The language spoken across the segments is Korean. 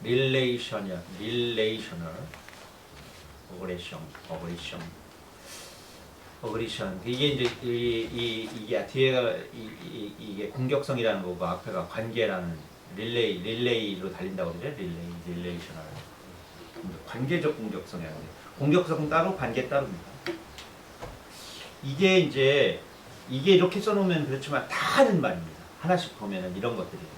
릴레이셔널 어그리션. 이게 이제 이게 뒤에가 이게 공격성이라는 거고 앞에가 관계라는 릴레이로 달린다고 그러죠. 릴레이셔널. 관계적 공격성이라는 게 공격성 따로 관계 따로입니다. 이게 이제 이게 이렇게 써놓으면 그렇지만 다 하는 말입니다. 하나씩 보면은 이런 것들이에요.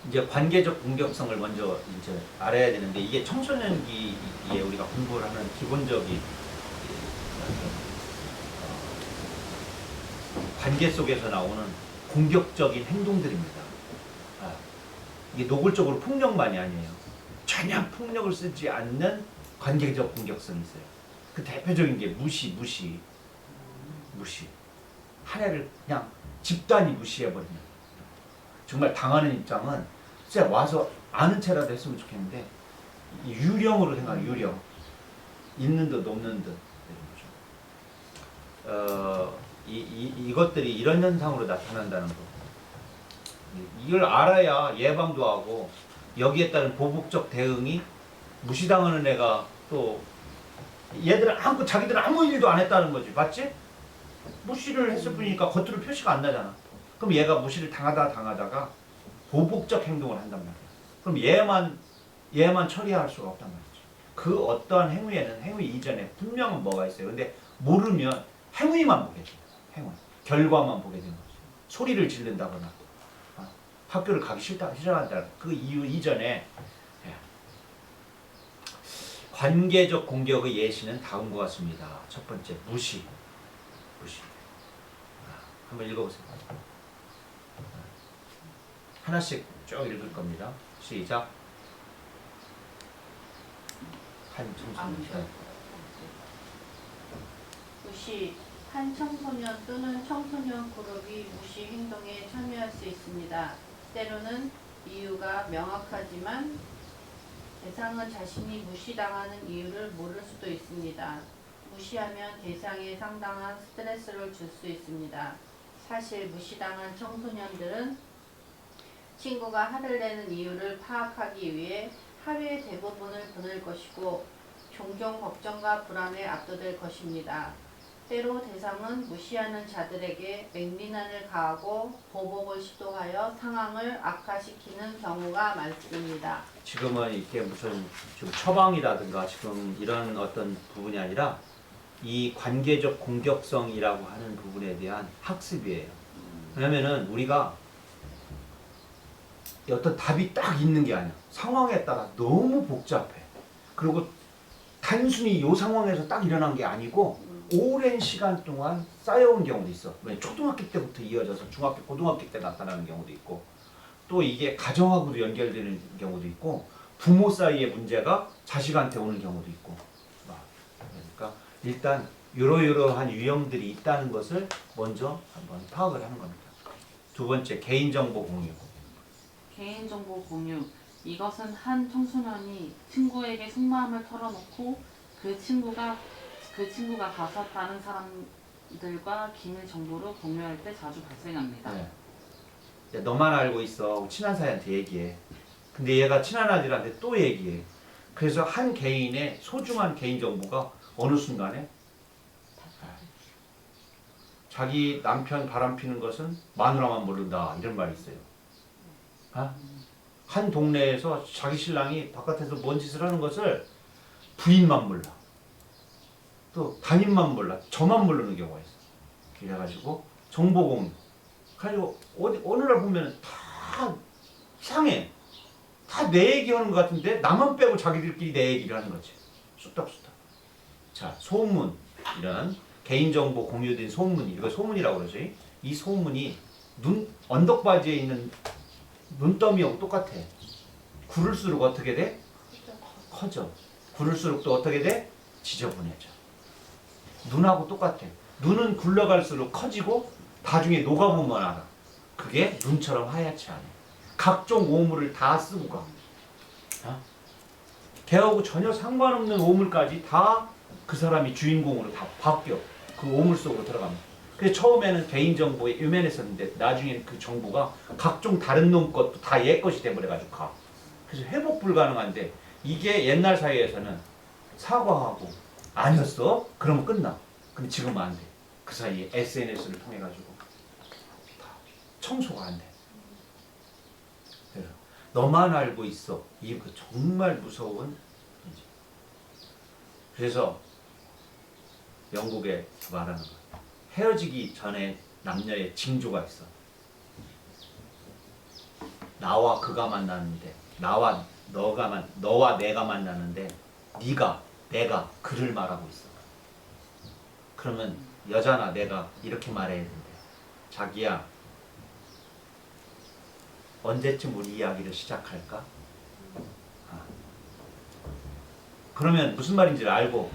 이제 관계적 공격성을 먼저 이제 알아야 되는데 이게 청소년기에 우리가 공부를 하는 기본적인 관계 속에서 나오는 공격적인 행동들입니다. 이게 노골적으로 폭력만이 아니에요. 전혀 폭력을 쓰지 않는 관계적 공격성이 있어요. 그 대표적인 게 무시. 한 애를 그냥 집단이 무시해버리는. 정말 당하는 입장은 진짜 와서 아는 체라도 했으면 좋겠는데 유령으로 생각해. 유령. 있는 듯 없는 듯. 이것들이 이런 현상으로 나타난다는 거. 이걸 알아야 예방도 하고 여기에 따른 보복적 대응이 무시당하는 애가 또 얘들은 자기들은 아무 일도 안 했다는 거지. 맞지? 무시를 했을 뿐이니까 겉으로 표시가 안 나잖아. 그럼 얘가 무시를 당하다가 보복적 행동을 한단 말이야. 그럼 얘만 처리할 수가 없단 말이지. 그 어떠한 행위에는 행위 이전에 분명한 뭐가 있어요. 근데 모르면 행위만 보게 돼요. 행위. 결과만 보게 되는 거죠. 소리를 지른다거나 학교를 가기 싫어한다. 그 이유 이전에 관계적 공격의 예시는 다음과 같습니다. 첫 번째, 무시. 한번 읽어보세요. 하나씩 쭉 읽을 겁니다. 시작. 한 청소년. 무시. 한 청소년 또는 청소년 그룹이 무시 행동에 참여할 수 있습니다. 때로는 이유가 명확하지만 대상은 자신이 무시당하는 이유를 모를 수도 있습니다. 무시하면 대상에 상당한 스트레스를 줄 수 있습니다. 사실 무시당한 청소년들은 친구가 화를 내는 이유를 파악하기 위해 하루의 대부분을 보낼 것이고 종종 걱정과 불안에 압도될 것입니다. 때로 대상은 무시하는 자들에게 맹비난을 가하고 보복을 시도하여 상황을 악화시키는 경우가 많습니다. 지금은 이게 무슨 지금 처방이라든가 지금 이런 어떤 부분이 아니라 이 관계적 공격성이라고 하는 부분에 대한 학습이에요. 왜냐면은 우리가 어떤 답이 딱 있는 게 아니야. 상황에 따라 너무 복잡해. 그리고 단순히 이 상황에서 딱 일어난 게 아니고 오랜 시간 동안 쌓여온 경우도 있어. 초등학교 때부터 이어져서 중학교, 고등학교 때 나타나는 경우도 있고 또 이게 가정하고도 연결되는 경우도 있고 부모 사이의 문제가 자식한테 오는 경우도 있고 그러니까 일단 이러이러한 유형들이 있다는 것을 먼저 한번 파악을 하는 겁니다. 두 번째, 개인정보 공유. 개인정보 공유. 이것은 한 청소년이 친구에게 속마음을 털어놓고 그 친구가 가서 다른 사람들과 기밀 정보를 공유할 때 자주 발생합니다. 네. 야, 너만 알고 있어. 친한 사이한테 얘기해. 근데 얘가 친한 아들한테 또 얘기해. 그래서 한 개인의 소중한 개인정보가 어느 순간에 자기 남편 바람피는 것은 마누라만 모른다. 이런 말이 있어요. 한 동네에서 자기 신랑이 바깥에서 뭔 짓을 하는 것을 부인만 몰라. 또 담임만 몰라. 저만 모르는 경우가 있어. 그래가지고 정보 공유. 그래가지고 어느 날 보면 다 이상해. 다 내 얘기하는 것 같은데 나만 빼고 자기들끼리 내 얘기를 하는 거지. 쑥닥쑥닥. 자, 소문. 이런 개인정보 공유된 소문이, 이거 소문이라고 그러지. 이 소문이 언덕바지에 있는 눈더미하고 똑같아. 구를수록 어떻게 돼? 커져. 구를수록 또 어떻게 돼? 지저분해져. 눈하고 똑같아. 눈은 굴러갈수록 커지고 나중에 녹아보면 알아. 그게 눈처럼 하얗지 않아. 각종 오물을 다 쓰고 가. 걔하고 전혀 상관없는 오물까지 다 그 사람이 주인공으로 다 바뀌어. 그 오물 속으로 들어갑니다. 그래서 처음에는 개인정보에 유명했었는데 나중에는 그 정보가 각종 다른 놈 것도 다 얘 것이 돼버려가지고 가. 그래서 회복 불가능한데 이게 옛날 사회에서는 사과하고 아니었어? 그러면 끝나. 근데 지금은 안 돼. 그 사이에 SNS를 통해 가지고 다 청소가 안 돼. 그래서 너만 알고 있어. 이거 정말 무서운 문제. 그래서 영국에 말하는 거. 헤어지기 전에 남녀의 징조가 있어. 나와 그가 만나는데, 너와 내가 만나는데, 내가 그를 말하고 있어. 그러면 여자나 내가 이렇게 말해야 된대. 자기야, 언제쯤 우리 이야기를 시작할까? 그러면 무슨 말인지를 알고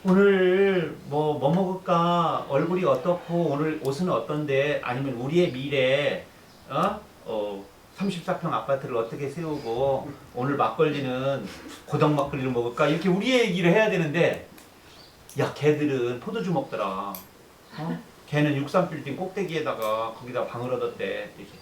오늘 뭐 먹을까? 얼굴이 어떻고 오늘 옷은 어떤데? 아니면 우리의 미래 34평 아파트를 어떻게 세우고 오늘 막걸리는 고당 막걸리를 먹을까? 이렇게 우리 얘기를 해야 되는데 야 걔들은 포도주 먹더라. 걔는 63빌딩 꼭대기에다가 거기다 방을 얻었대. 이렇게.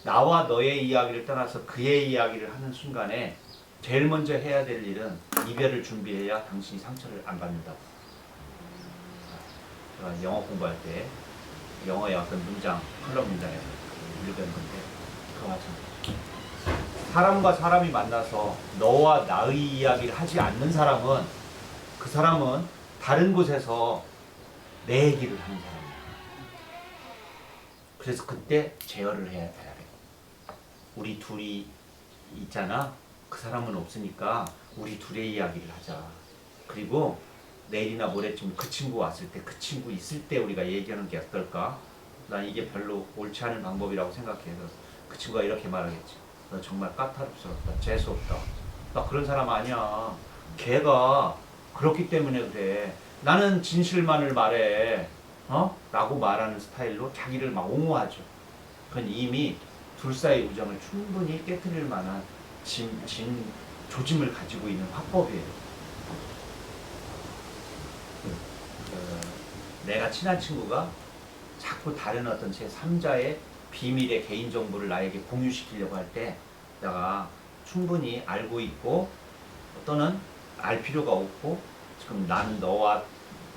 나와 너의 이야기를 떠나서 그의 이야기를 하는 순간에 제일 먼저 해야 될 일은 이별을 준비해야 당신이 상처를 안 받는다고. 제가 영어 공부할 때 영어의 어떤 문장, 클럽 문장에서 읽은 건데 그거 마찬가지. 사람과 사람이 만나서 너와 나의 이야기를 하지 않는 사람은 그 사람은 다른 곳에서 내 얘기를 하는 사람이야. 그래서 그때 제어를 해야 돼. 우리 둘이 있잖아. 그 사람은 없으니까 우리 둘의 이야기를 하자. 그리고 내일이나 모레쯤 그 친구 왔을 때 그 친구 있을 때 우리가 얘기하는 게 어떨까? 난 이게 별로 옳지 않은 방법이라고 생각해서 그 친구가 이렇게 말하겠지. 너 정말 까탈스럽다. 재수없다. 나 그런 사람 아니야. 걔가 그렇기 때문에 그래. 나는 진실만을 말해. 라고 말하는 스타일로 자기를 막 옹호하죠. 그건 이미 둘 사이의 우정을 충분히 깨트릴 만한 조짐을 가지고 있는 화법이에요. 내가 친한 친구가 자꾸 다른 어떤 제3자의 비밀의 개인정보를 나에게 공유시키려고 할 때 내가 충분히 알고 있고 또는 알 필요가 없고 지금 난 너와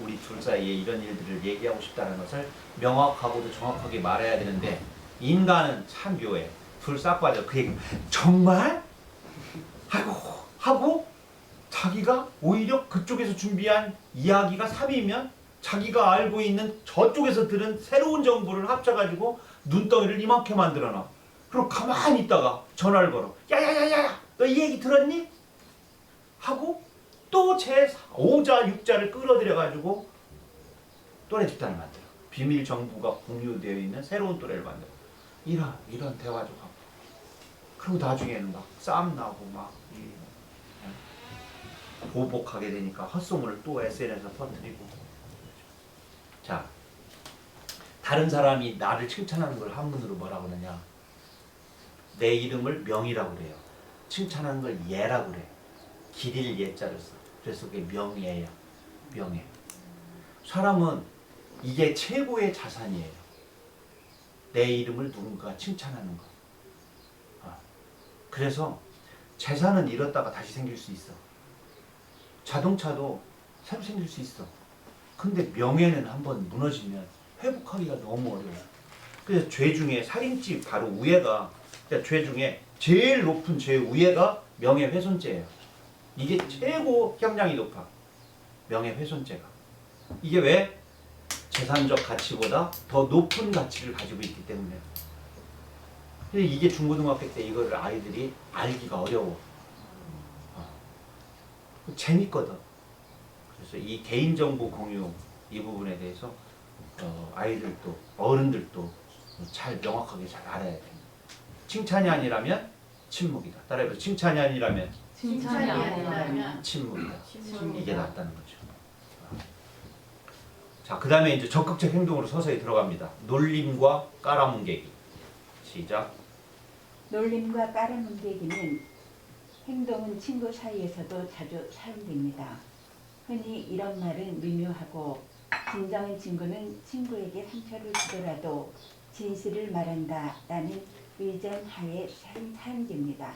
우리 둘 사이에 이런 일들을 얘기하고 싶다는 것을 명확하고도 정확하게 말해야 되는데 인간은 참 묘해. 둘 싹 빠져. 그 얘기 정말? 하고 자기가 오히려 그쪽에서 준비한 이야기가 3이면 자기가 알고 있는 저쪽에서 들은 새로운 정보를 합쳐가지고 눈덩이를 이만큼 만들어놔. 그리고 가만히 있다가 전화를 걸어. 야야야야 너 이 얘기 들었니? 하고 또 제 5자 6자를 끌어들여가지고 또래 집단을 만들어. 비밀 정보가 공유되어 있는 새로운 또래를 만들어. 이런 대화죠. 그리고 나중에는 막 싸움 나고 막 보복하게 되니까 헛소문을 또 SNS에서 퍼뜨리고. 자, 다른 사람이 나를 칭찬하는 걸 한문으로 뭐라고 하느냐? 내 이름을 명이라고 그래요. 칭찬하는 걸 예라고 그래. 길일 예자를 써. 그래서 그게 명예야. 명예. 사람은 이게 최고의 자산이에요. 내 이름을 누군가 칭찬하는 거. 그래서 재산은 잃었다가 다시 생길 수 있어. 자동차도 새로 생길 수 있어. 근데 명예는 한번 무너지면 회복하기가 너무 어려워. 그래서 죄 중에 살인죄 바로 우애가, 그러니까 죄 중에 제일 높은 죄 우애가 명예훼손죄예요. 이게 최고 형량이 높아. 명예훼손죄가. 이게 왜? 재산적 가치보다 더 높은 가치를 가지고 있기 때문에. 근데 이게 중고등학교 때 이거를 아이들이 알기가 어려워. 재밌거든. 그래서 이 개인정보 공유 이 부분에 대해서 아이들도 어른들도 잘 명확하게 잘 알아야 돼. 칭찬이 아니라면 침묵이다. 따라해보세요. 칭찬이 아니라면 칭찬이 아니라면 침묵이다. 침묵이다. 이게 낫다는 거죠. 자, 그 다음에 이제 적극적 행동으로 서서히 들어갑니다. 놀림과 깔아뭉개기. 시작. 놀림과 깔아뭉개기는 행동은 친구 사이에서도 자주 사용됩니다. 흔히 이런 말은 미묘하고 진정한 친구는 친구에게 상처를 주더라도 진실을 말한다라는 의전 하에 사용됩니다.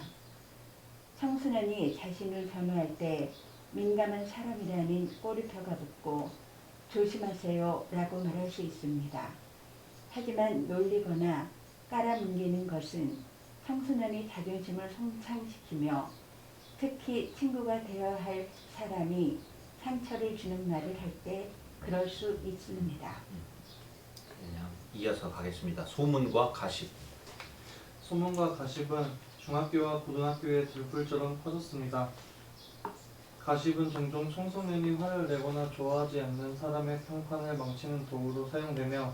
청소년이 자신을 변호할 때 민감한 사람이라는 꼬리표가 붙고 조심하세요 라고 말할 수 있습니다. 하지만 놀리거나 깔아뭉개는 것은 청소년이 자존심을 손상시키며 특히 친구가 되어야 할 사람이 상처를 주는 말을 할 때 그럴 수 있습니다. 그냥 이어서 가겠습니다. 소문과 가십. 소문과 가십은 중학교와 고등학교에 들불처럼 퍼졌습니다. 가십은 종종 청소년이 화를 내거나 좋아하지 않는 사람의 평판을 망치는 도구로 사용되며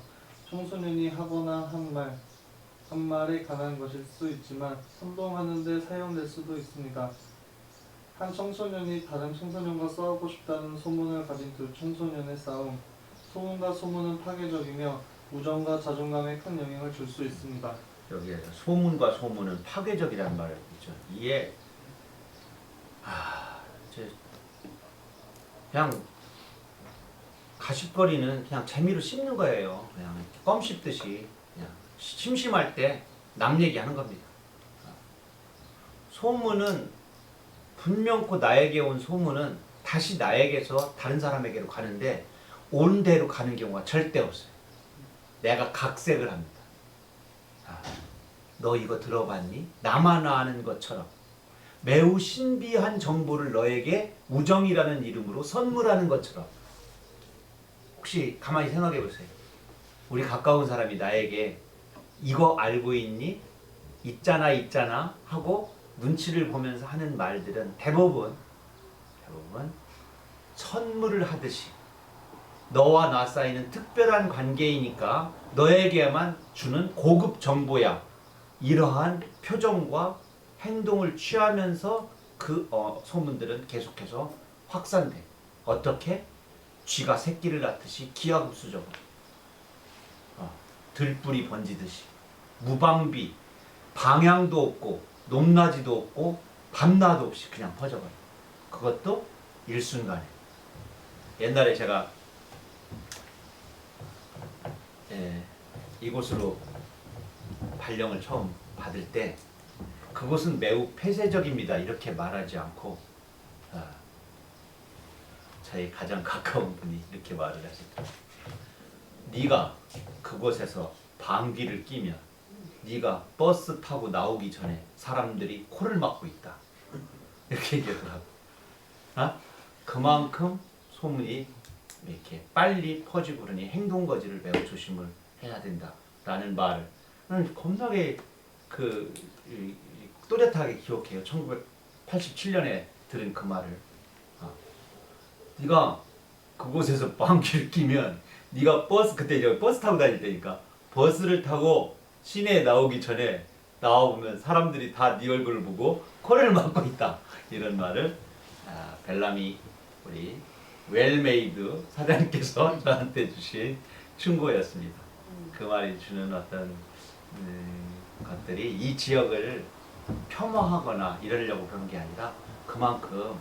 청소년이 하거나 한 말에 관한 것일 수 있지만 선동하는 데 사용될 수도 있습니다. 한 청소년이 다른 청소년과 싸우고 싶다는 소문을 가진 두 청소년의 싸움. 소문과 소문은 파괴적이며 우정과 자존감에 큰 영향을 줄 수 있습니다. 여기에서 소문과 소문은 파괴적이라는 말을 있죠. 이게 그냥 가십거리는 그냥 재미로 씹는 거예요. 그냥 껌 씹듯이 그냥 심심할 때 남 얘기하는 겁니다. 소문은 분명코 나에게 온 소문은 다시 나에게서 다른 사람에게로 가는데 온 대로 가는 경우가 절대 없어요. 내가 각색을 합니다. 너 이거 들어봤니? 나만 아는 것처럼 매우 신비한 정보를 너에게 우정이라는 이름으로 선물하는 것처럼. 혹시 가만히 생각해 보세요. 우리 가까운 사람이 나에게 이거 알고 있니? 있잖아 하고 눈치를 보면서 하는 말들은 대부분 선물을 하듯이 너와 나 사이는 특별한 관계이니까 너에게만 주는 고급 정보야. 이러한 표정과 행동을 취하면서 그 소문들은 계속해서 확산돼. 어떻게? 쥐가 새끼를 낳듯이 기하급수적으로 들불이 번지듯이 무방비, 방향도 없고 높낮이도 없고 밤낮 없이 그냥 퍼져버려. 그것도 일순간에. 옛날에 제가 이곳으로 발령을 처음 받을 때 그곳은 매우 폐쇄적입니다. 이렇게 말하지 않고 저희 가장 가까운 분이 이렇게 말을 하셨더라고요. 네가 그곳에서 방귀를 뀌면 네가 버스 타고 나오기 전에 사람들이 코를 막고 있다. 이렇게 얘기하더라고. 그만큼 소문이 이렇게 빨리 퍼지고 그러니 행동거지를 매우 조심을 해야 된다라는 말을 겁나게 또렷하게 기억해요. 1987년에 들은 그 말을. 네가 그곳에서 방귀를 뀌면 네가 그때 이제 버스 타고 다닐 때니까 버스를 타고 시내에 나오기 전에 나와보면 사람들이 다 네 얼굴을 보고 코를 막고 있다. 이런 말을 벨라미 우리 웰메이드 사장님께서 저한테 주신 충고였습니다. 그 말이 주는 어떤 것들이 이 지역을 폄하하거나 이러려고 그런 게 아니라 그만큼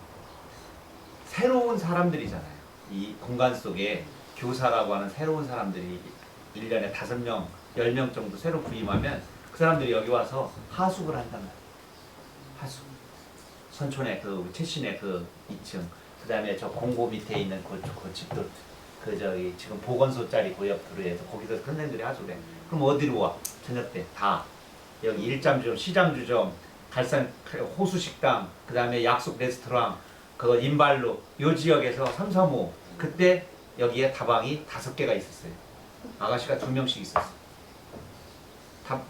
새로운 사람들이잖아요. 이 공간 속에 교사라고 하는 새로운 사람들이 1년에 5명, 10명 정도 새로 부임하면 그 사람들이 여기 와서 하숙을 한단 말이에요. 하숙. 선촌의 최신의 2층, 그 다음에 저 공고 밑에 있는 그 집도 지금 보건소짜리 그 옆으로 해서 거기서 선생들이 하숙을 해. 그럼 어디로 와? 저녁 때 다 여기 일잠주점, 시장주점, 갈산 호수식당, 그 다음에 약속 레스토랑, 그 인발로 요 지역에서 3, 3, 5 그때 여기에 다방이 5개가 있었어요. 아가씨가 2명씩 있었어요.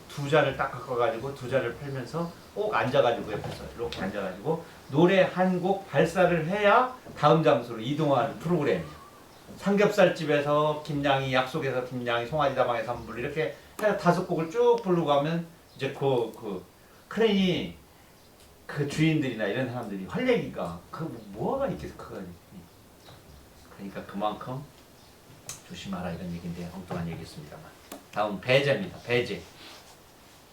두 잔을 딱 갖고가지고 두 잔을 팔면서 꼭 앉아가지고 옆에서 이렇게 앉아가지고 노래 한 곡 발사를 해야 다음 장소로 이동하는 프로그램이에요. 삼겹살집에서 김양이, 약속에서 김양이, 송아지 다방에서 한 분 이렇게 해서 5곡을 쭉 부르고 가면 이제 크레인이 그 주인들이나 이런 사람들이 할 얘기가 뭐가 있겠어 그거. 그러니까 그만큼 조심하라 이런 얘기인데 엉뚱한 얘기였습니다만. 다음 배제입니다. 배제.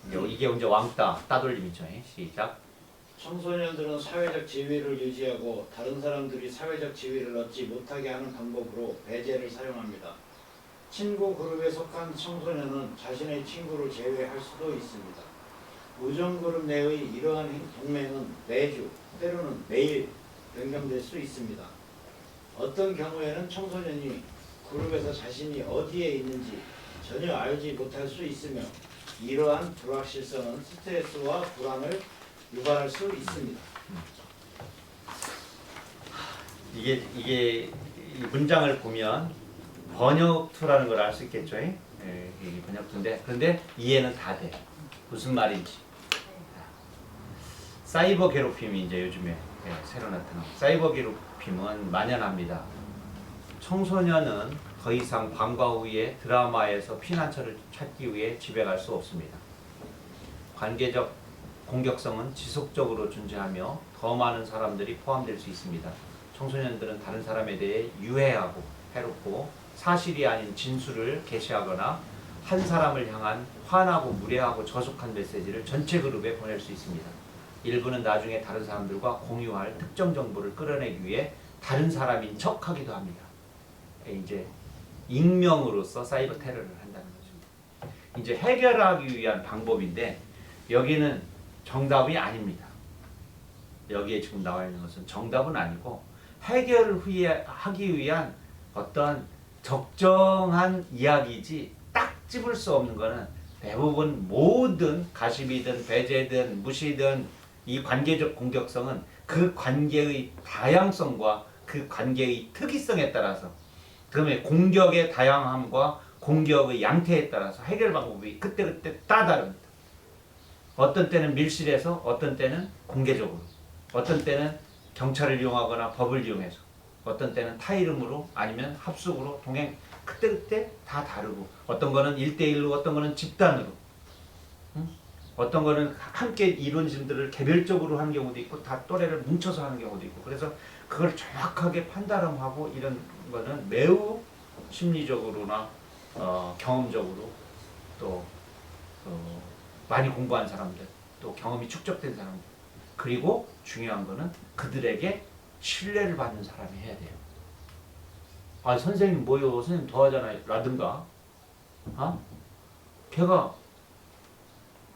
이게 이제 왕따 따돌림이죠. 시작. 청소년들은 사회적 지위를 유지하고 다른 사람들이 사회적 지위를 얻지 못하게 하는 방법으로 배제를 사용합니다. 친구 그룹에 속한 청소년은 자신의 친구를 제외할 수도 있습니다. 우정 그룹 내의 이러한 동맹은 매주, 때로는 매일 변경될 수 있습니다. 어떤 경우에는 청소년이 그룹에서 자신이 어디에 있는지 전혀 알지 못할 수 있으며 이러한 불확실성은 스트레스와 불안을 유발할 수 있습니다. 이게 이 문장을 보면 번역투라는 걸 알 수 있겠죠? 예, 이게 번역투인데 그런데 이해는 다 돼. 무슨 말인지. 사이버 괴롭힘이 이제 요즘에 새로 나타나고 사이버 괴롭힘은 만연합니다. 청소년은 더 이상 방과 후에 드라마에서 피난처를 찾기 위해 집에 갈 수 없습니다. 관계적 공격성은 지속적으로 존재하며 더 많은 사람들이 포함될 수 있습니다. 청소년들은 다른 사람에 대해 유해하고 해롭고 사실이 아닌 진술을 게시하거나 한 사람을 향한 화나고 무례하고 저속한 메시지를 전체 그룹에 보낼 수 있습니다. 일부는 나중에 다른 사람들과 공유할 특정 정보를 끌어내기 위해 다른 사람인 척하기도 합니다. 이제 익명으로서 사이버 테러를 한다는 거죠. 이제 해결하기 위한 방법인데 여기는 정답이 아닙니다. 여기에 지금 나와 있는 것은 정답은 아니고 해결을 하기 위한 어떤 적정한 이야기이지 딱 집을 수 없는 거는 대부분 모든 가십이든 배제든 무시든 이 관계적 공격성은 그 관계의 다양성과 그 관계의 특이성에 따라서 그러면 공격의 다양함과 공격의 양태에 따라서 해결 방법이 그때그때 다 다릅니다. 어떤 때는 밀실에서 어떤 때는 공개적으로 어떤 때는 경찰을 이용하거나 법을 이용해서 어떤 때는 타 이름으로 아니면 합숙으로 동행 그때그때 다 다르고 어떤 거는 1대1로 어떤 거는 집단으로 어떤 거는 함께 이룬 일들을 개별적으로 하는 경우도 있고 다 또래를 뭉쳐서 하는 경우도 있고 그래서 그걸 정확하게 판단하고 이런 거는 매우 심리적으로나 경험적으로 또 많이 공부한 사람들 또 경험이 축적된 사람들 그리고 중요한 거는 그들에게 신뢰를 받는 사람이 해야 돼요. 아 선생님 뭐요 선생님 도와잖아요 라든가 걔가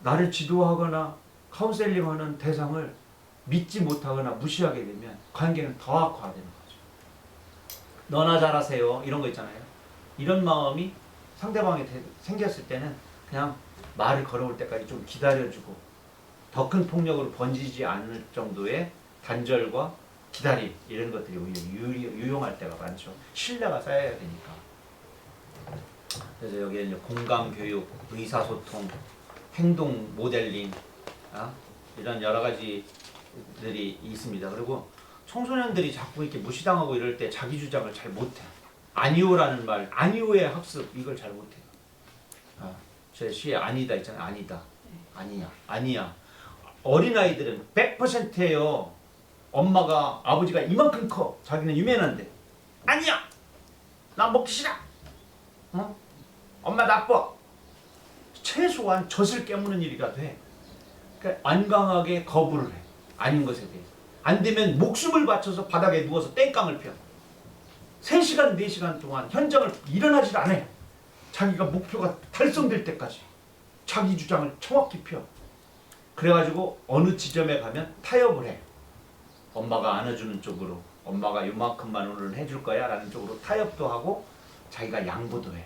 나를 지도하거나 카운셀링하는 대상을 믿지 못하거나 무시하게 되면 관계는 더 악화되는 거죠. 너나 잘하세요 이런 거 있잖아요. 이런 마음이 상대방에 생겼을 때는 그냥 말을 걸어올 때까지 좀 기다려주고 더 큰 폭력으로 번지지 않을 정도의 단절과 기다림 이런 것들이 오히려 유용할 때가 많죠. 신뢰가 쌓여야 되니까. 그래서 여기에 이제 공감 교육, 의사소통, 행동 모델링 이런 여러 가지들이 있습니다. 그리고 청소년들이 자꾸 이렇게 무시당하고 이럴 때 자기 주장을 잘 못해. 아니오라는 말, 아니오의 학습 이걸 잘 못해요. 제 시에 아니다 있잖아요. 아니다, 아니야, 아니야. 어린아이들은 100%예요. 엄마가 아버지가 이만큼 커 자기는 유명한데 아니야 나 먹기 싫어 엄마 나빠 최소한 젖을 깨무는 일이라 돼. 그러니까 완강하게 거부를 해 아닌 것에 대해서 안 되면 목숨을 바쳐서 바닥에 누워서 땡깡을 펴 3시간 4시간 동안 현장을 일어나질 않아요. 자기가 목표가 달성될 때까지 자기 주장을 정확히 펴. 그래가지고 어느 지점에 가면 타협을 해. 엄마가 안아주는 쪽으로 엄마가 요만큼만 오늘은 해줄 거야 라는 쪽으로 타협도 하고 자기가 양보도 해.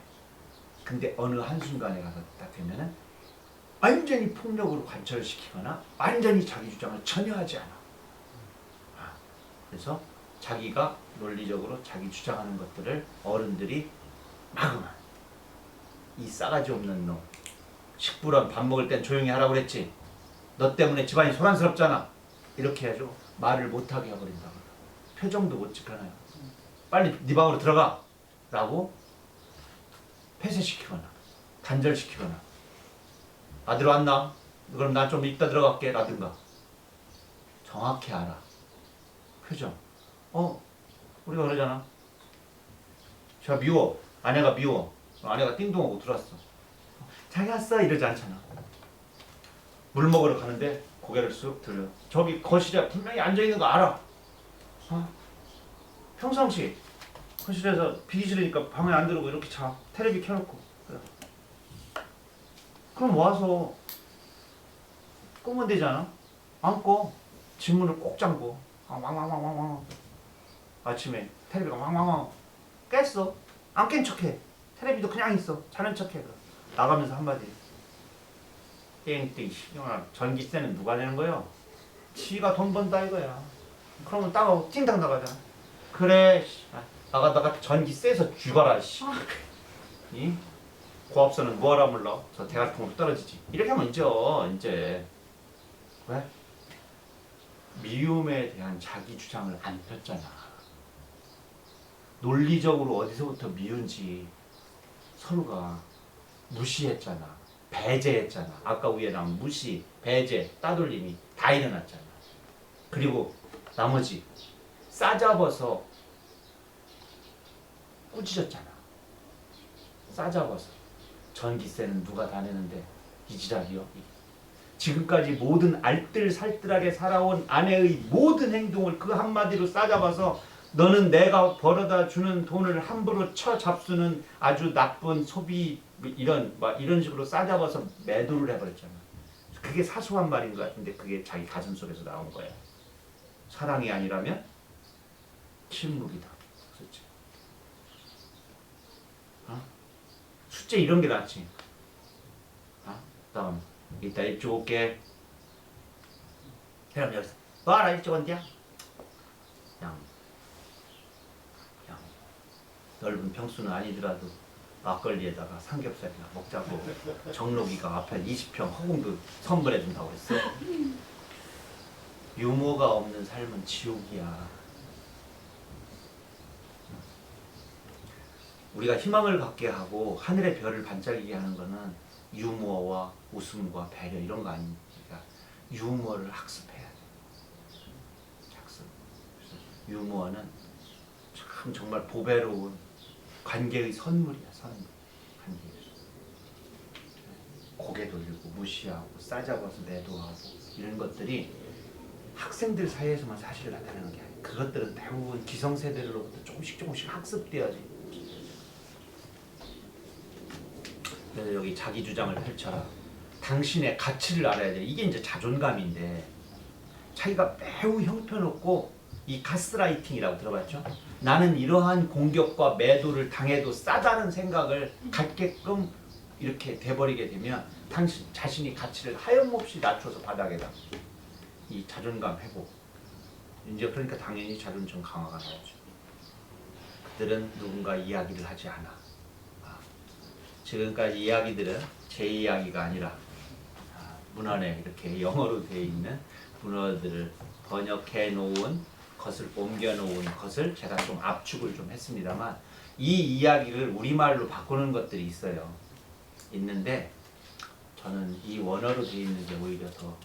근데 어느 한순간에 가서 딱 되면은 완전히 폭력으로 관철시키거나 완전히 자기 주장을 전혀 하지 않아. 그래서 자기가 논리적으로 자기 주장하는 것들을 어른들이 막으면 이 싸가지 없는 놈 식부런 밥 먹을 땐 조용히 하라고 그랬지 너 때문에 집안이 소란스럽잖아 이렇게 해가지고 말을 못하게 해버린다. 표정도 못 지켜놔요. 빨리 네 방으로 들어가 라고 폐쇄시키거나 단절시키거나 아들 왔나? 그럼 난 좀 이따 들어갈게 라든가 정확히 알아. 표정 우리가 그러잖아. 제가 미워. 아내가 미워. 아내가 띵동하고 들어왔어. 자기 왔어 이러지 않잖아. 물 먹으러 가는데 고개를 쑥 들려. 저기 거실에 분명히 앉아 있는 거 알아. 평상시 거실에서 비기 싫으니까 방에 안 들어오고 이렇게 자. 테레비 켜놓고. 그래. 그럼 와서 끄면 되잖아. 안고 지문을 꼭 잠고 왕왕왕왕왕. 아침에 테레비가 왕왕왕 깼어. 안 깬 척해. 테레비도 그냥 있어. 자는 척해. 그럼. 나가면서 한마디. 땡땡 씨발 전기세는 누가 내는 거요? 지가 돈 번다 이거야. 그러면 따가고 찡당 나가잖아. 그래 나가다가 전기세에서 죽어라 씨. 이 고압선은 뭐하라 몰라. 저 대가통으로 떨어지지. 이렇게 하면 이제 왜? 미움에 대한 자기 주장을 안 폈잖아. 논리적으로 어디서부터 미운지 서로가 무시했잖아. 배제했잖아. 아까 위에 나온 무시, 배제, 따돌림이 다 일어났잖아. 그리고 나머지 싸잡아서 꾸짖었잖아. 싸잡아서 전기세는 누가 다 내는데 이 지랄이요. 지금까지 모든 알뜰살뜰하게 살아온 아내의 모든 행동을 그 한마디로 싸잡아서 너는 내가 벌어다 주는 돈을 함부로 쳐잡수는 아주 나쁜 소비 이런 식으로 싸잡아서 매도를 해버렸잖아. 그게 사소한 말인 것 같은데 그게 자기 가슴 속에서 나온 거야. 사랑이 아니라면 침묵이다. 그렇지? 숙제 이런 게 낫지. 다음 이따 일찍 올게. 그럼 여기서 와라 일찍 온디야. 그냥 넓은 평수는 아니더라도 막걸리에다가 삼겹살이나 먹자고 정록이가 앞에 20평 허공도 선물해 준다고 했어. 유머가 없는 삶은 지옥이야. 우리가 희망을 갖게 하고 하늘의 별을 반짝이게 하는 거는 유머와 웃음과 배려 이런 거 아닙니까? 유머를 학습해야 돼. 학습. 유머는 참 정말 보배로운 관계의 선물이야. 선물. 관계의 선물. 고개 돌리고 무시하고 싸잡아서 매도하고 이런 것들이 학생들 사이에서만 사실 나타나는 게 아니야. 그것들은 대부분 기성세대로부터 조금씩 학습돼야지. 그래서 여기 자기 주장을 펼쳐라. 당신의 가치를 알아야 돼. 이게 이제 자존감인데 자기가 매우 형편없고 이 가스라이팅이라고 들어봤죠? 나는 이러한 공격과 매도를 당해도 싸다는 생각을 갖게끔 이렇게 돼버리게 되면 당신 자신이 가치를 하염없이 낮춰서 바닥에다. 이 자존감 회복. 이제 그러니까 당연히 자존심 강화가 나오죠. 그들은 누군가 이야기를 하지 않아. 지금까지 이야기들은 제 이야기가 아니라 문헌에 이렇게 영어로 되어 있는 문어들을 번역해 놓은 것을 옮겨 놓은 것을 제가 좀 압축을 좀 했습니다만 이 이야기를 우리말로 바꾸는 것들이 있는데 저는 이 원어로 되어 있는 게 오히려 더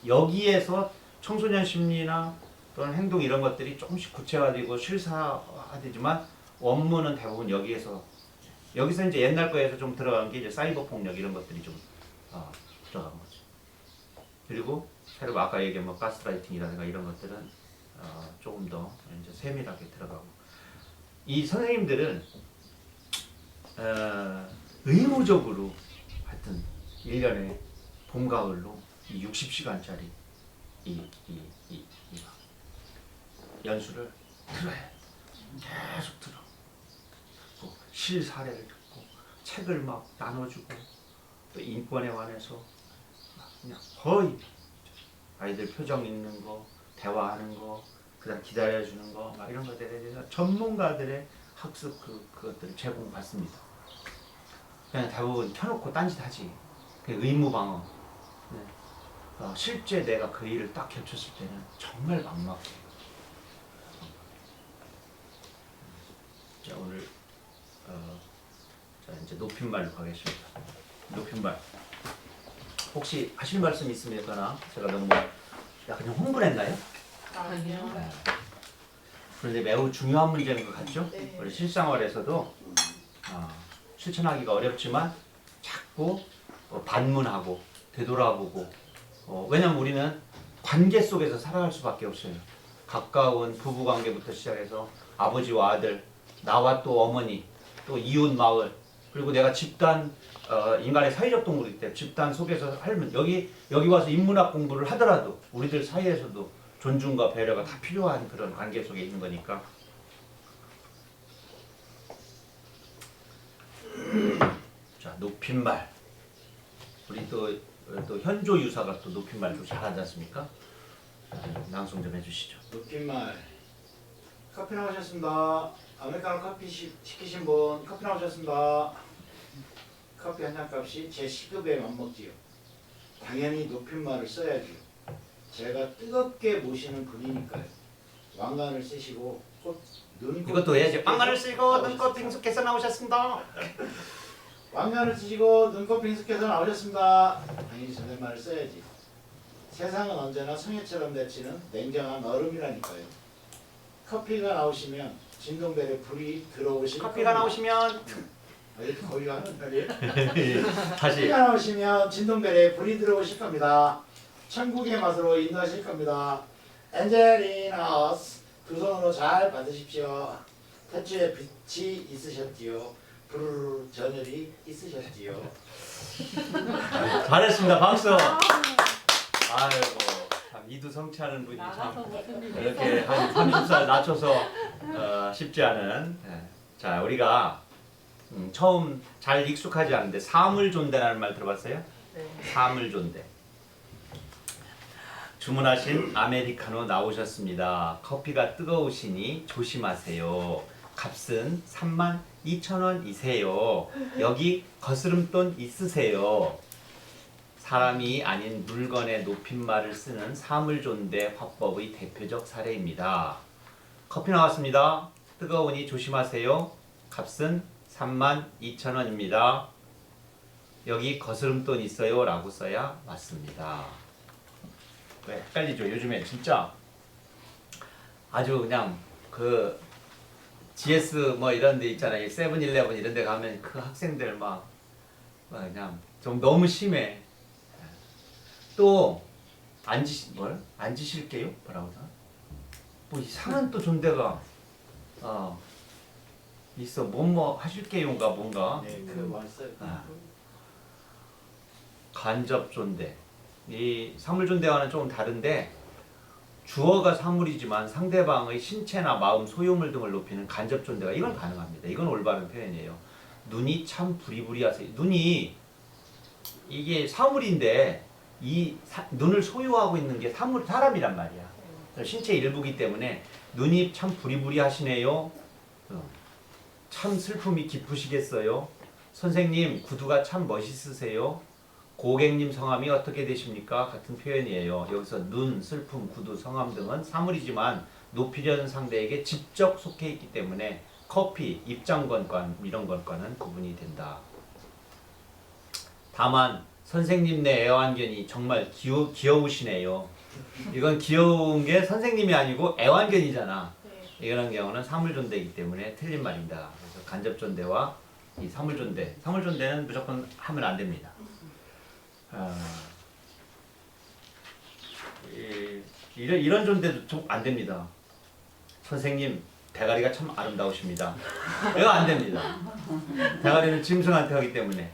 여기에서 청소년 심리나 또는 행동 이런 것들이 조금씩 구체화되고 실사화되지만 원문은 대부분 여기서 이제 옛날 거에서 좀 들어간 게 이제 사이버 폭력 이런 것들이 좀 들어간 거죠. 그리고 새로 아까 얘기한 뭐 가스라이팅이라든가 이런 것들은 조금 더 이제 세밀하게 들어가고 이 선생님들은 의무적으로 하여튼 1년에 봄 가을로 이 60시간짜리 이 연수를 들어야 돼. 계속 들어. 실사례를 듣고 책을 막 나눠주고 또 인권에 관해서 그냥 거의 아이들 표정 읽는 거, 대화하는 거, 그다음 기다려주는 거 막 이런 것들에 대해서 전문가들의 학습 그것들을 제공받습니다. 그냥 대부분 켜놓고 딴짓하지. 의무 방어. 네. 실제 내가 그 일을 딱 겹쳤을 때는 정말 막막해. 자 오늘 자 이제 높임말로 가겠습니다. 높임말. 혹시 하실 말씀 있으거나 제가 너무 약간 흥분했나요? 아니요. 네. 그런데 매우 중요한 문제인 것 같죠? 네. 우리 실생활에서도 실천하기가 어렵지만 자꾸 반문하고 되돌아보고 왜냐면 우리는 관계 속에서 살아갈 수밖에 없어요. 가까운 부부 관계부터 시작해서 아버지와 아들, 나와 또 어머니, 또 이웃 마을, 그리고 내가 집단, 인간의 사회적 동물이기 때문에 집단 속에서 살면 여기 와서 인문학 공부를 하더라도 우리들 사이에서도 존중과 배려가 다 필요한 그런 관계 속에 있는 거니까. 자, 높임말. 우리 또 현조 유사가 또 높임말도 잘하지 않습니까? 낭송 좀 해주시죠. 높임말. 커피 나오셨습니다. 아메리카노 커피 시키신 분 커피 나오셨습니다. 커피 한 잔 값이 제 시급에 맞먹지요. 당연히 높임말을 써야지요. 제가 뜨겁게 모시는 분이니까요. 왕관을 쓰시고 눈꽃 이것도 해야지. 왕관을 쓰고 눈꽃 빙수께서 나오셨습니다. 왕관을 쓰시고 눈꽃 빙수께서 나오셨습니다. 당연히 존댓말을 써야지. 세상은 언제나 성에처럼 데치는 냉정한 얼음이라니까요. 커피가 나오시면 진동벨에 불이 들어오실 커피가 나오시면 이렇게 거기가 하는 말이에요. 다시. 커피가 나오시면 진동벨에 불이 들어오실 겁니다. 천국의 맛으로 인도하실 겁니다. 엔젤리너스 두 손으로 잘 받으십시오. 태초에 빛이 있으셨지요. 부르르 전열이 있으셨지요. 잘했습니다. 박수. 아이고 참 이두성치하는 분이 나가서 참 무슨 일 이렇게 한 30살 낮춰서 쉽지 않은. 자 우리가 처음 잘 익숙하지 않은데 사물존대라는 말 들어봤어요? 네. 사물존대. 주문하신 아메리카노 나오셨습니다. 커피가 뜨거우시니 조심하세요. 값은 32,000원이세요. 여기 거스름돈 있으세요. 사람이 아닌 물건의 높임말을 쓰는 사물존대 화법의 대표적 사례입니다. 커피 나왔습니다. 뜨거우니 조심하세요. 값은 32,000원입니다. 여기 거스름돈 있어요? 라고 써야 맞습니다. 왜 헷갈리죠? 요즘에 진짜 아주 그냥 그 GS 뭐 이런 데 있잖아요. 세븐일레븐 이런 데 가면 그 학생들 막 그냥 좀 너무 심해. 또 앉으실게요? 뭐라고 하나? 뭐 이상한 또 존대가 있어. 뭐뭐 하실게요인가 뭔가. 네, 그 왔어요. 간접 존대. 이 사물 존대와는 조금 다른데 주어가 사물이지만 상대방의 신체나 마음, 소유물 등을 높이는 간접 존대가 이건 가능합니다. 이건 올바른 표현이에요. 눈이 참 부리부리하세요. 눈이 이게 사물인데 이 눈을 소유하고 있는 게 사람이란 말이야. 신체 일부기 때문에 눈이 참 부리부리하시네요. 참 슬픔이 깊으시겠어요. 선생님 구두가 참 멋있으세요. 고객님 성함이 어떻게 되십니까? 같은 표현이에요. 여기서 눈, 슬픔, 구두, 성함 등은 사물이지만 높이려는 상대에게 직접 속해 있기 때문에 커피, 입장권과 이런 것과는 구분이 된다. 다만 선생님네 애완견이 정말 귀여우시네요. 이건 귀여운 게 선생님이 아니고 애완견이잖아. 이런 경우는 사물존대이기 때문에 틀린 말입니다. 그래서 간접존대와 이 사물존대. 사물존대는 무조건 하면 안 됩니다. 이런 존대도 좀 안 됩니다. 선생님 대가리가 참 아름다우십니다. 이거 안 됩니다. 대가리는 짐승한테 하기 때문에.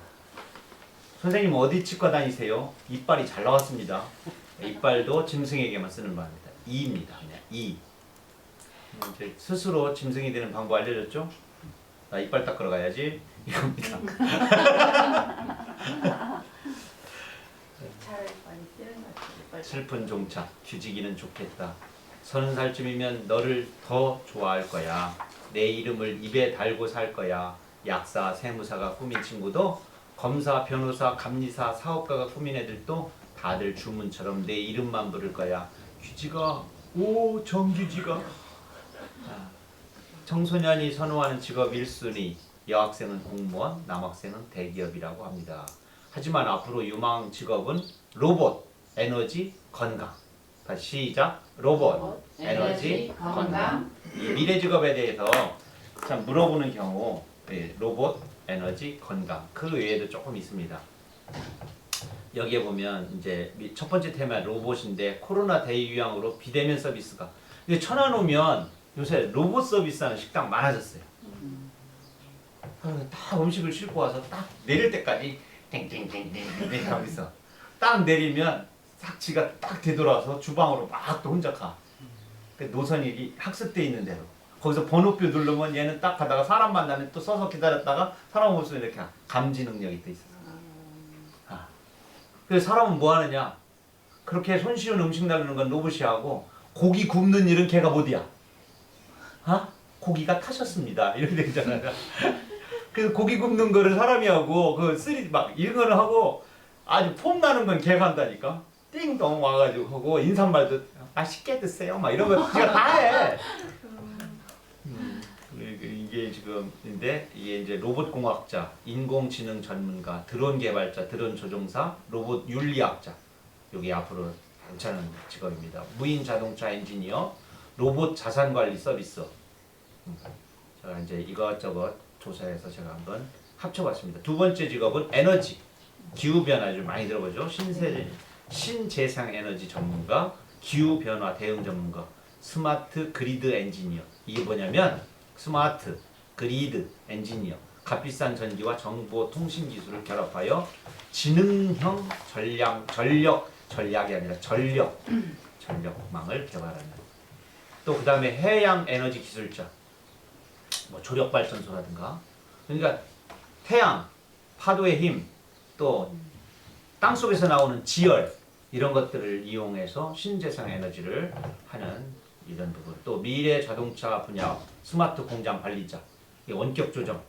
선생님 어디 치과 다니세요? 이빨이 잘 나왔습니다. 이빨도 짐승에게만 쓰는 말입니다. 이입니다. 그냥 이. 이제 스스로 짐승이 되는 방법 알려줬죠? 나 이빨 닦으러 가야지. 이겁니다. 슬픈 종착, 뒤지기는 좋겠다. 30살쯤이면 너를 더 좋아할 거야. 내 이름을 입에 달고 살 거야. 약사, 세무사가 꾸민 친구도 검사, 변호사, 감리사, 사업가가 꾸민 애들도 다들 주문처럼 내 이름만 부를 거야. 규지가, 오 정규지가. 청소년이 선호하는 직업 1순위, 여학생은 공무원, 남학생은 대기업이라고 합니다. 하지만 앞으로 유망 직업은 로봇, 에너지, 건강. 다시 시작. 로봇, 에너지, 건강. 이 미래 직업에 대해서 참 물어보는 경우 로봇, 에너지, 건강. 그 외에도 조금 있습니다. 여기에 보면 이제 첫 번째 테마 로봇인데 코로나 대유행으로 비대면 서비스가 근데 천안 오면 요새 로봇 서비스하는 식당 많아졌어요. 그러면 딱 음식을 싣고 와서 딱 내릴 때까지 땡땡땡땡 하면서 딱 내리면 딱 지가 딱 되돌아서 주방으로 막 또 혼자 가. 그 노선이 학습돼 있는 대로. 거기서 번호표 누르면 얘는 딱 가다가 사람 만나면 또 서서 기다렸다가 사람 없으면 이렇게 감지 능력이 또 있어서. 아. 그래서 사람은 뭐 하느냐? 그렇게 손쉬운 음식 나르는 건 로봇이 하고 고기 굽는 일은 걔가 못이야. 아? 고기가 타셨습니다. 이렇게 되잖아요. 그래서 고기 굽는 거를 사람이 하고 그 쓰리 막 이런 거를 하고 아주 폼 나는 건 걔가 한다니까. 띵동 와가지고 하고 인사말도 맛있게 드세요. 막 이런 거 제가 다 해. 이게 지금인데 이게 이제 로봇 공학자, 인공지능 전문가, 드론 개발자, 드론 조종사, 로봇 윤리학자. 이게 앞으로 괜찮은 직업입니다. 무인 자동차 엔지니어, 로봇 자산 관리 서비스. 제가 이제 이것저것 조사해서 제가 한번 합쳐봤습니다. 두 번째 직업은 에너지, 기후 변화 좀 많이 들어보죠. 신재생 에너지 전문가, 기후 변화 대응 전문가, 스마트 그리드 엔지니어. 이게 뭐냐면 스마트 그리드 엔지니어, 값비싼 전기와 정보 통신 기술을 결합하여 지능형 전략이 아니라 전력망을 개발하는. 또 그 다음에 해양 에너지 기술자, 뭐 조력 발전소라든가. 그러니까 태양, 파도의 힘, 또 땅 속에서 나오는 지열 이런 것들을 이용해서 신재생 에너지를 하는 이런 부분. 또 미래 자동차 분야 스마트 공장 관리자, 원격 조정.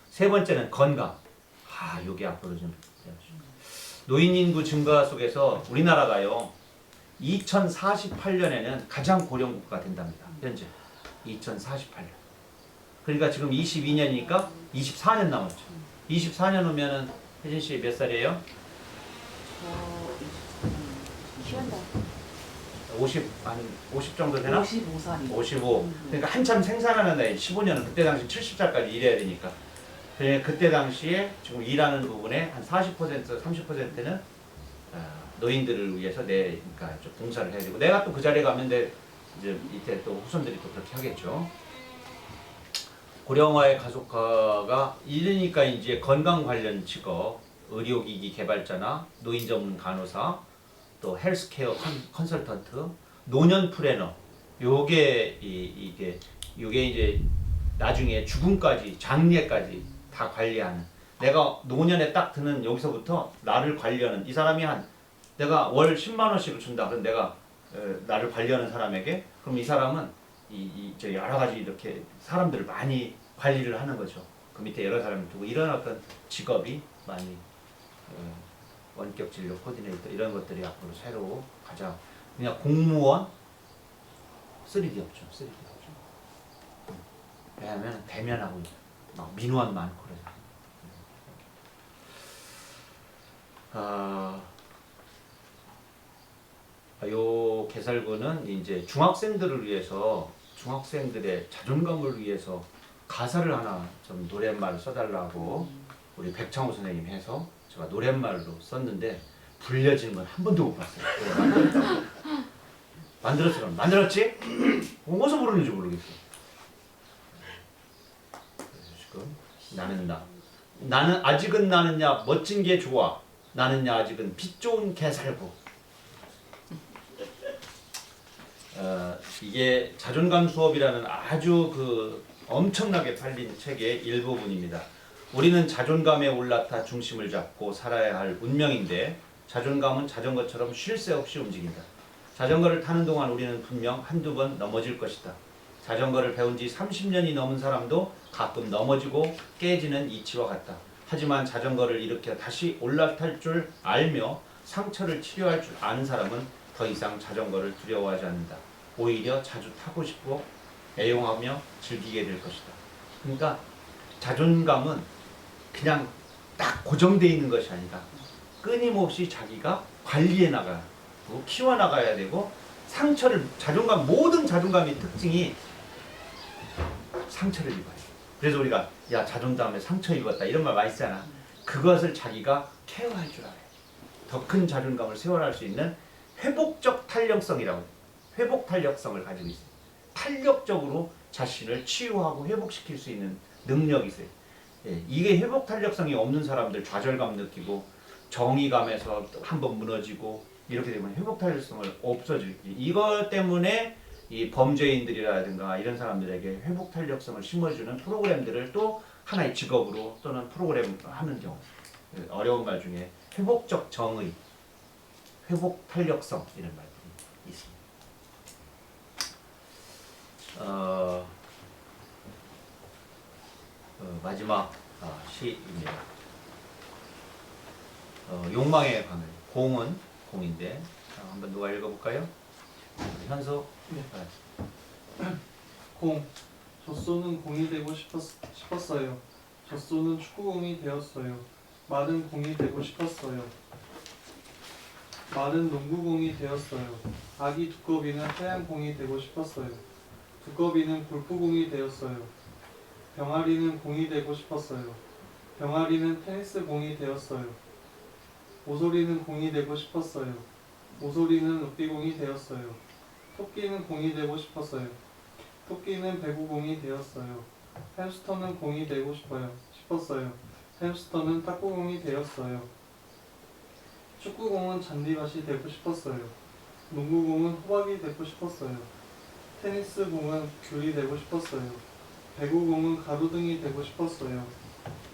세 번째는 건강. 요게 앞으로 좀 노인 인구 증가 속에서 우리나라가요 2048년에는 가장 고령 국가가 된답니다. 현재 2048년. 그러니까 지금 22년이니까 24년 남았죠. 24년 오면은 혜진 씨 몇 살이에요? 50 정도 되나? 55살이. 55. 그러니까 한참 생산하는 나이 15년은 그때 당시 70살까지 일해야 되니까. 그때 당시에 지금 일하는 부분에 한 40%, 30%는 노인들을 위해서 그러니까 좀 봉사를 해야 되고 내가 또 그 자리에 가면 이제 밑에 또 후손들이 또 그렇게 하겠죠. 고령화의 가속화가 이러니까 이제 건강 관련 직업, 의료기기 개발자나 노인 전문 간호사, 또 헬스케어 컨설턴트, 노년 플래너. 요게 이게 이제 나중에 죽음까지 장례까지 다 관리하는. 내가 노년에 딱 드는 여기서부터 나를 관리하는 이 사람이 내가 월 10만 원씩을 준다. 그럼 내가 나를 관리하는 사람에게 그럼 이 사람은 저 여러 가지 이렇게 사람들을 많이 관리를 하는 거죠. 그 밑에 여러 사람을 두고 이런 어떤 직업이 많이 원격 진료 코디네이터 이런 것들이 앞으로 새로 가장 그냥 공무원 3D 없죠. 3D 없죠. 왜냐하면 대면하고 막 민원 많고 그래서 요 개설구는 이제 중학생들을 위해서 중학생들의 자존감을 위해서 가사를 하나 좀 노랫말을 써달라고 우리 백창호 선생님 해서 제가 노랫말로 썼는데 불려지는 건 한 번도 못 봤어요. 만들었어. 만들었지? 어디서 부르는지 모르겠어. 지금 나는 아직은 나는야 멋진 게 좋아. 나는야 아직은 빛 좋은 개살구. 이게 자존감 수업이라는 아주 엄청나게 팔린 책의 일부분입니다. 우리는 자존감에 올라타 중심을 잡고 살아야 할 운명인데 자존감은 자전거처럼 쉴 새 없이 움직인다. 자전거를 타는 동안 우리는 분명 한두 번 넘어질 것이다. 자전거를 배운 지 30년이 넘은 사람도 가끔 넘어지고 깨지는 이치와 같다. 하지만 자전거를 일으켜 다시 올라탈 줄 알며 상처를 치료할 줄 아는 사람은 더 이상 자전거를 두려워하지 않는다. 오히려 자주 타고 싶고 애용하며 즐기게 될 것이다. 그러니까 자존감은 그냥 딱 고정되어 있는 것이 아니다. 끊임없이 자기가 관리해 나가고 키워 나가야 되고 모든 자존감의 특징이 상처를 입어요. 그래서 우리가 야 자존감에 상처 입었다 이런 말 많이 쓰잖아. 그것을 자기가 케어할 줄 알아요. 더 큰 자존감을 세워날 수 있는 회복적 탄력성이라고 해요. 회복 탄력성을 가지고 있어요. 탄력적으로 자신을 치유하고 회복시킬 수 있는 능력이 있어요. 예, 이게 회복 탄력성이 없는 사람들 좌절감 느끼고 정의감에서 한번 무너지고 이렇게 되면 회복 탄력성을 없어지고 이것 때문에 이 범죄인들이라든가 이런 사람들에게 회복 탄력성을 심어주는 프로그램들을 또 하나의 직업으로 또는 프로그램 하는 경우 어려운 말 중에 회복적 정의, 회복 탄력성 이런 말들이 있습니다. 마지막 시입니다. 욕망의 관계. 공은 공인데 한번 누가 읽어볼까요? 현수. 네. 공. 젖소는 공이 되고 싶었어요. 젖소는 축구공이 되었어요. 말은 공이 되고 싶었어요. 말은 농구공이 되었어요. 아기 두꺼비는 하얀 공이 되고 싶었어요. 두꺼비는 골프공이 되었어요. 병아리는 공이 되고 싶었어요. 병아리는 테니스 공이 되었어요. 오소리는 공이 되고 싶었어요. 오소리는 럭비공이 되었어요. 토끼는 공이 되고 싶었어요. 토끼는 배구공이 되었어요. 햄스터는 공이 되고 싶었어요. 햄스터는 탁구공이 되었어요. 축구공은 잔디밭이 되고 싶었어요. 농구공은 호박이 되고 싶었어요. 테니스공은 귤이 되고 싶었어요. 배구공은 가로등이 되고 싶었어요.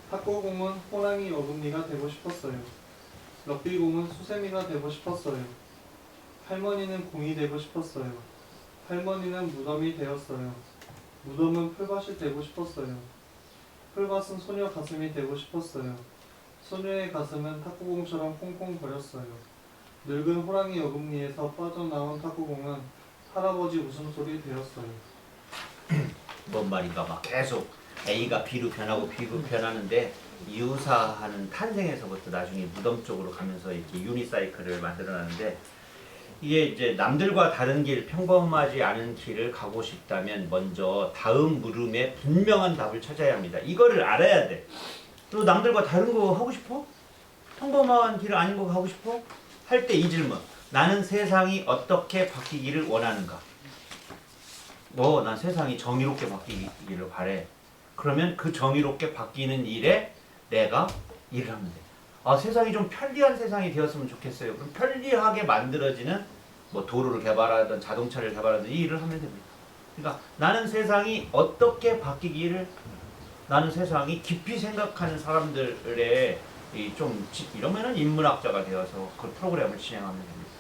탁구공은 호랑이 어금니가 되고 싶었어요. 럭비공은 수세미가 되고 싶었어요. 할머니는 공이 되고 싶었어요. 할머니는 무덤이 되었어요. 무덤은 풀밭이 되고 싶었어요. 풀밭은 소녀 가슴이 되고 싶었어요. 소녀의 가슴은 탁구공처럼 콩콩거렸어요. 늙은 호랑이 어금니에서 빠져나온 탁구공은 할아버지 웃음소리 되었어요. 뭔 말인가 막 계속 A가 B로 변하고 B로 변하는데 유사하는 탄생에서부터 나중에 무덤 쪽으로 가면서 이렇게 유니사이클을 만들어내는데 이게 이제 남들과 다른 길, 평범하지 않은 길을 가고 싶다면 먼저 다음 물음에 분명한 답을 찾아야 합니다. 이거를 알아야 돼. 너 남들과 다른 거 하고 싶어? 평범한 길 아닌 거 가고 싶어? 할 때 이 질문. 나는 세상이 어떻게 바뀌기를 원하는가? 난 세상이 정의롭게 바뀌기를 바래. 그러면 그 정의롭게 바뀌는 일에 내가 일을 하면 돼. 세상이 좀 편리한 세상이 되었으면 좋겠어요. 그럼 편리하게 만들어지는 뭐 도로를 개발하든 자동차를 개발하든 이 일을 하면 됩니다. 그러니까 나는 세상이 어떻게 바뀌기를 나는 세상이 깊이 생각하는 사람들의 이러면은 인문학자가 되어서 그 프로그램을 진행하면 됩니다.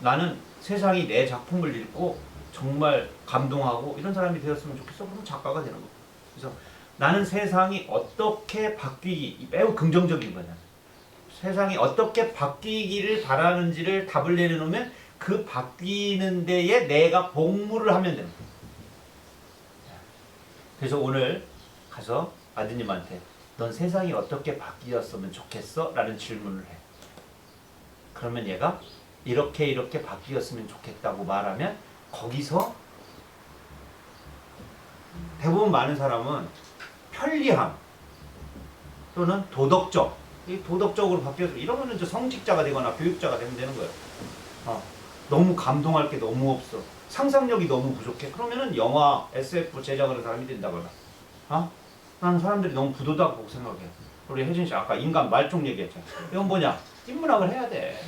나는 세상이 내 작품을 읽고 정말 감동하고 이런 사람이 되었으면 좋겠어. 그러면 작가가 되는 거예요. 그래서 나는 세상이 어떻게 바뀌기 매우 긍정적인 거잖아요. 세상이 어떻게 바뀌기를 바라는지를 답을 내려놓으면 그 바뀌는 데에 내가 복무를 하면 됩니다. 그래서 오늘 가서 아드님한테 넌 세상이 어떻게 바뀌었으면 좋겠어? 라는 질문을 해. 그러면 얘가 이렇게 바뀌었으면 좋겠다고 말하면 거기서 대부분 많은 사람은 편리함 또는 도덕적으로 바뀌어서 이러면 이제 성직자가 되거나 교육자가 되면 되는 거예요. 너무 감동할 게 너무 없어. 상상력이 너무 부족해. 그러면은 영화, SF 제작하는 사람이 된다거나. 나는 사람들이 너무 부도다고 생각해. 우리 혜진 씨 아까 인간 말종 얘기했잖아. 이건 뭐냐? 인문학을 해야 돼.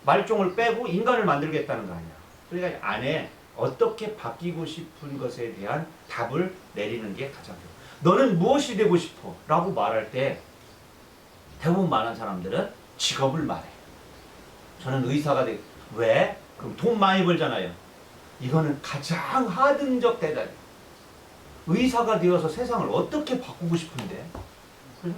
말종을 빼고 인간을 만들겠다는 거 아니야. 그러니까 안에 어떻게 바뀌고 싶은 것에 대한 답을 내리는 게 가장 좋아. 너는 무엇이 되고 싶어? 라고 말할 때 대부분 많은 사람들은 직업을 말해. 저는 의사가 되고 왜? 그럼 돈 많이 벌잖아요. 이거는 가장 하등적 대답이에요. 의사가 되어서 세상을 어떻게 바꾸고 싶은데? 그래?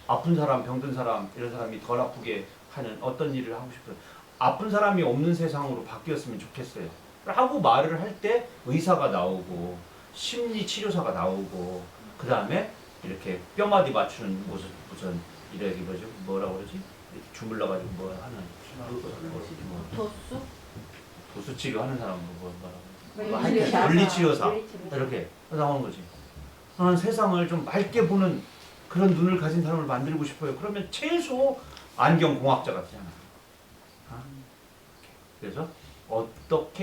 아픈 사람, 병든 사람, 이런 사람이 덜 아프게 하는 어떤 일을 하고 싶어요. 아픈 사람이 없는 세상으로 바뀌었으면 좋겠어요. 라고 말을 할 때 의사가 나오고 심리치료사가 나오고 그 다음에 이렇게 뼈마디 맞추는 무슨 이렇게 뭐라고 그러지? 이렇게 주물러가지고 뭐 하는 도수 치료하는 사람 물리치료사 이렇게 나오는 거지. 나는 세상을 좀 맑게 보는 그런 눈을 가진 사람을 만들고 싶어요. 그러면 최소 안경공학자가 되잖아. 어? 그래서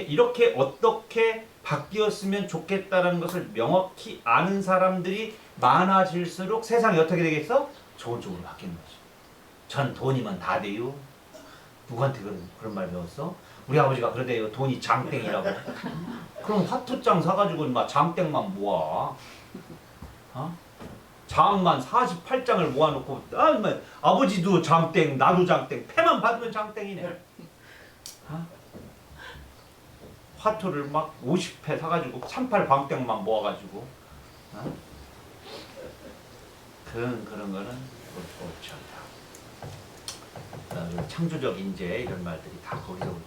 이렇게 어떻게 바뀌었으면 좋겠다는 것을 명확히 아는 사람들이 많아질수록 세상이 어떻게 되겠어? 좋은 쪽으로 바뀌는 거지. 전 돈이면 다 돼요. 누구한테 그런 말 배웠어? 우리 아버지가 그러대요. 돈이 장땡이라고. 그럼 화투장 사가지고 막 장땡만 모아. 어? 장만 48장을 모아놓고 아버지도 장땡, 나도 장땡, 패만 받으면 장땡이네. 어? 화투를 막 50패 사가지고 38 방땡만 모아가지고 어? 그런 거는 옳지 않다. 창조적 인재 이런 말들이 다 거기서부터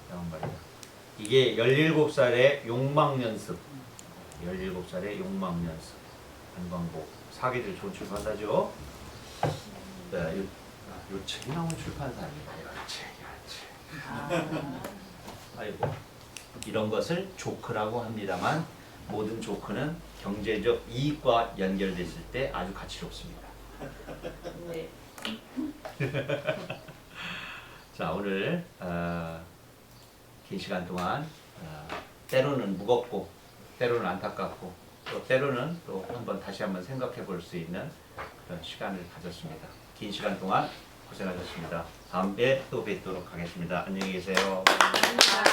나온 말이야. 이게 17살의 욕망 연습. 17살의 욕망 연습. 한광복 사기들 좋은 출판사죠. 네, 요 책이 나온 출판사입니다. 이 책. 아이고 이런 것을 조크라고 합니다만 모든 조크는 경제적 이익과 연결됐을 때 아주 가치롭습니다. 네. 자 오늘 긴 시간 동안 때로는 무겁고 때로는 안타깝고 또 때로는 또 다시 한번 생각해 볼 수 있는 그런 시간을 가졌습니다. 긴 시간 동안 고생하셨습니다. 다음에 또 뵙도록 하겠습니다. 안녕히 계세요. 감사합니다.